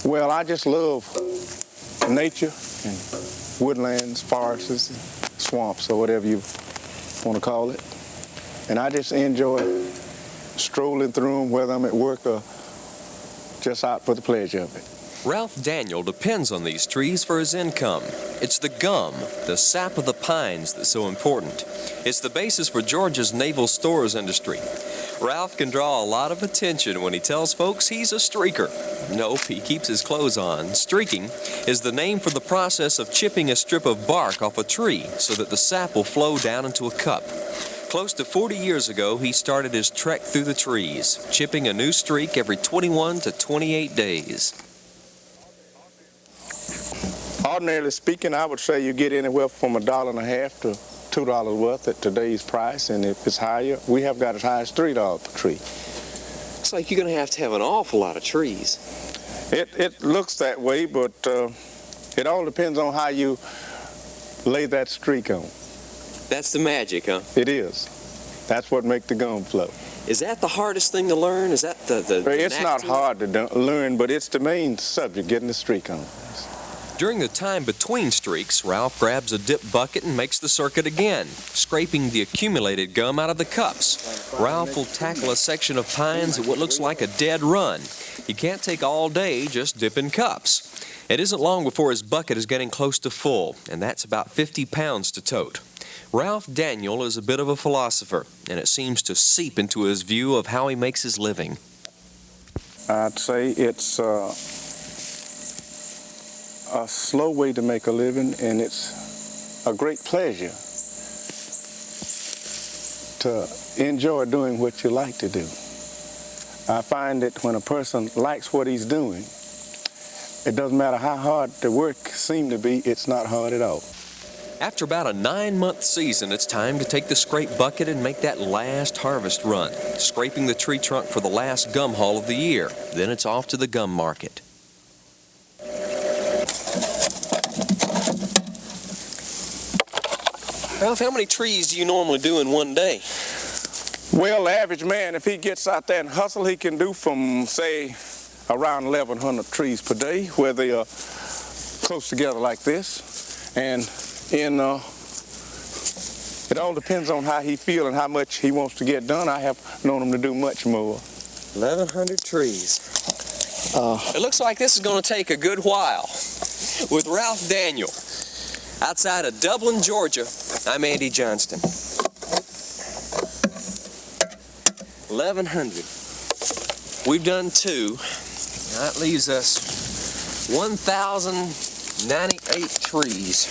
Well, I just love nature and woodlands, forests, swamps, or whatever you want to call it. And I just enjoy strolling through them, whether I'm at work or just out for the pleasure of it. Ralph Daniel depends on these trees for his income. It's the gum, the sap of the pines, that's so important. It's the basis for Georgia's Naval Stores industry. Ralph can draw a lot of attention when he tells folks he's a streaker. Nope, he keeps his clothes on. Streaking is the name for the process of chipping a strip of bark off a tree so that the sap will flow down into a cup. Close to 40 years ago, he started his trek through the trees, chipping a new streak every 21 to 28 days. Ordinarily speaking, I would say you get anywhere from $1.50 to $2 worth at today's price, and if it's higher, we have got as high as $3 per tree. It's like you're going to have an awful lot of trees. It looks that way, but it all depends on how you lay that streak on. That's the magic, huh? It is. That's what makes the gum flow. Is that the hardest thing to learn? Is that the It's not hard to learn, but it's the main subject, getting the streak on. During the time between streaks, Ralph grabs a dip bucket and makes the circuit again, scraping the accumulated gum out of the cups. Ralph will tackle a section of pines at what looks like a dead run. He can't take all day just dipping cups. It isn't long before his bucket is getting close to full, and that's about 50 pounds to tote. Ralph Daniel is a bit of a philosopher, and it seems to seep into his view of how he makes his living. I'd say it's a slow way to make a living, and it's a great pleasure to enjoy doing what you like to do. I find that when a person likes what he's doing, it doesn't matter how hard the work seems to be, it's not hard at all. After about a 9-month season, it's time to take the scrape bucket and make that last harvest run, scraping the tree trunk for the last gum haul of the year. Then it's off to the gum market. Ralph, how many trees do you normally do in one day? Well, the average man, if he gets out there and hustle, he can do from, say, around 1,100 trees per day, where they are close together like this. And it all depends on how he feels and how much he wants to get done. I have known him to do much more. 1,100 trees. It looks like this is going to take a good while. With Ralph Daniel, outside of Dublin, Georgia, I'm Andy Johnston. 1,100. We've done 2. That leaves us 1,098 trees.